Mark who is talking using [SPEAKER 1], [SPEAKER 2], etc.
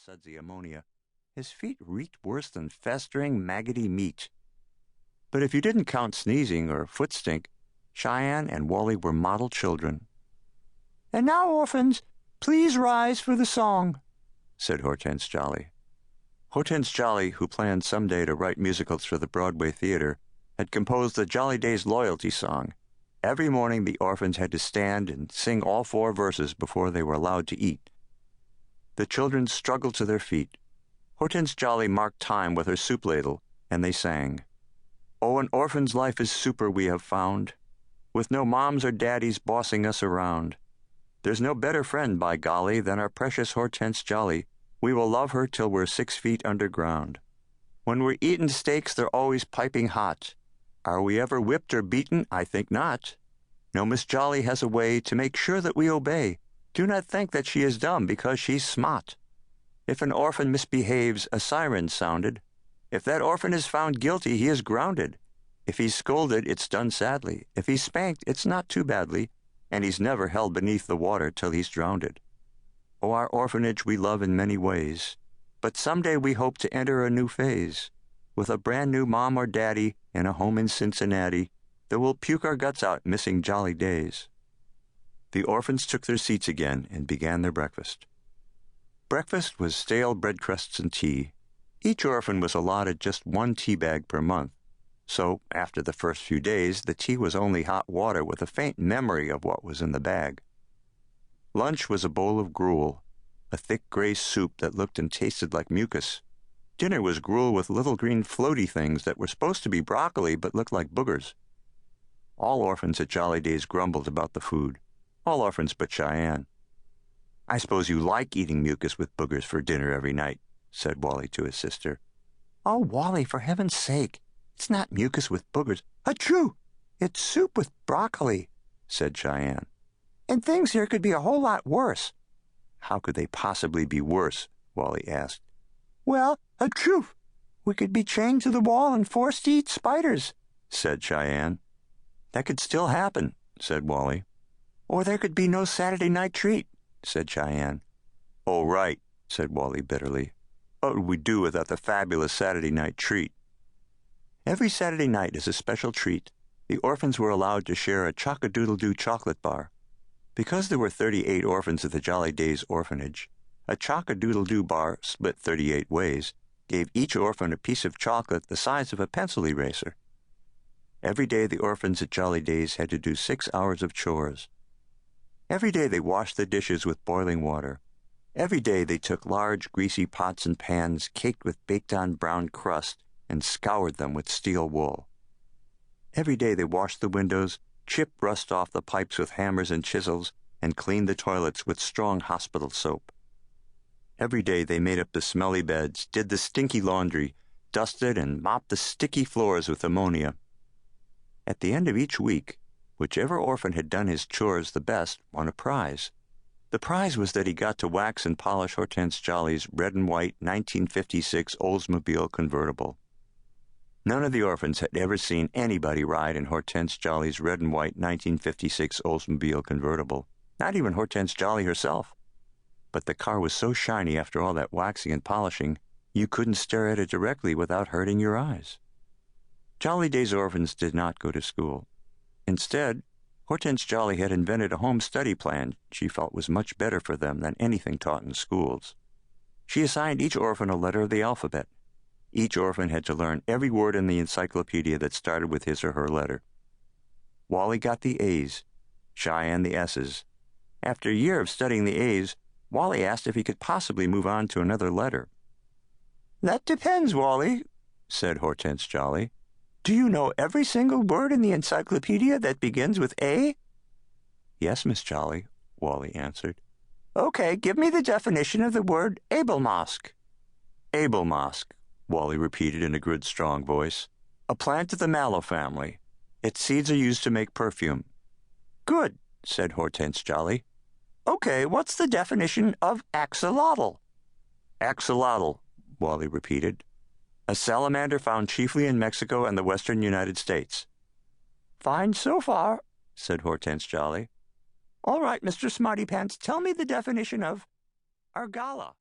[SPEAKER 1] sudsy ammonia, his feet reeked worse than festering, maggoty meat. But if you didn't count sneezing or foot stink, Cheyenne and Wally were model children. "And now, orphans, please rise for the song," said Hortense Jolly. Hortense Jolly, who planned someday to write musicals for the Broadway theater, had composed the Jolly Days loyalty song. Every morning the orphans had to stand and sing all 4 verses before they were allowed to eat. The children struggled to their feet. Hortense Jolly marked time with her soup ladle, and they sang, "Oh, an orphan's life is super we have found, with no moms or daddies bossing us around. There's no better friend, by golly, than our precious Hortense Jolly. We will love her till we're 6 feet underground. When we're eatin' steaks, they're always piping hot. Are we ever whipped or beaten? I think not. No, Miss Jolly has a way to make sure that we obey. Do not think that she is dumb because she's smart. If an orphan misbehaves, a siren sounded. If that orphan is found guilty, he is grounded. If he's scolded, it's done sadly. If he's spanked, it's not too badly, and he's never held beneath the water till he's drowned. Oh, our orphanage we love in many ways, but someday we hope to enter a new phase, with a brand new mom or daddy in a home in Cincinnati that will puke our guts out missing jolly days." The orphans took their seats again and began their breakfast. Breakfast was stale bread crusts and tea. Each orphan was allotted just 1 tea bag per month, so after the first few days the tea was only hot water with a faint memory of what was in the bag. Lunch was a bowl of gruel, a thick gray soup that looked and tasted like mucus. Dinner was gruel with little green floaty things that were supposed to be broccoli but looked like boogers. All orphans at Jolly Days grumbled about the food. All orphans but Cheyenne. "I suppose you like eating mucus with boogers for dinner every night," said Wally to his sister. "Oh, Wally, for heaven's sake, it's not mucus with boogers. Achoo! It's soup with broccoli," said Cheyenne. "And things here could be a whole lot worse." "How could they possibly be worse?" Wally asked. "Well, achoo! We could be chained to the wall and forced to eat spiders," said Cheyenne. "That could still happen," said Wally. "Or there could be no Saturday night treat," said Cheyenne. "Oh, right," said Wally bitterly. "What would we do without the fabulous Saturday night treat?" Every Saturday night as a special treat, the orphans were allowed to share a chock-a-doodle-doo chocolate bar. Because there were 38 orphans at the Jolly Days orphanage, a chock-a-doodle-doo bar, split 38 ways, gave each orphan a piece of chocolate the size of a pencil eraser. Every day the orphans at Jolly Days had to do 6 hours of chores. Every day they washed the dishes with boiling water. Every day they took large, greasy pots and pans caked with baked-on brown crust and scoured them with steel wool. Every day they washed the windows, chipped rust off the pipes with hammers and chisels, and cleaned the toilets with strong hospital soap. Every day they made up the smelly beds, did the stinky laundry, dusted and mopped the sticky floors with ammonia. At the end of each week, whichever orphan had done his chores the best won a prize. The prize was that he got to wax and polish Hortense Jolly's red and white 1956 Oldsmobile convertible. None of the orphans had ever seen anybody ride in Hortense Jolly's red and white 1956 Oldsmobile convertible, not even Hortense Jolly herself. But the car was so shiny after all that waxing and polishing, you couldn't stare at it directly without hurting your eyes. Jolly Days orphans did not go to school. Instead, Hortense Jolly had invented a home study plan she felt was much better for them than anything taught in schools. She assigned each orphan a letter of the alphabet. Each orphan had to learn every word in the encyclopedia that started with his or her letter. Wally got the A's, Cheyenne the S's. After a year of studying the A's, Wally asked if he could possibly move on to another letter. "That depends, Wally," said Hortense Jolly. "Do you know every single word in the encyclopedia that begins with A?" "Yes, Miss Jolly," Wally answered. "Okay, give me the definition of the word abelmosk." "Abelmosk," Wally repeated in a good, strong voice. "A plant of the mallow family. Its seeds are used to make perfume." "Good," said Hortense Jolly. "Okay, what's the definition of axolotl?" "Axolotl," Wally repeated. "A salamander found chiefly in Mexico and the western United States." "Fine so far," said Hortense Jolly. "All right, Mr. Smarty Pants, tell me the definition of argala."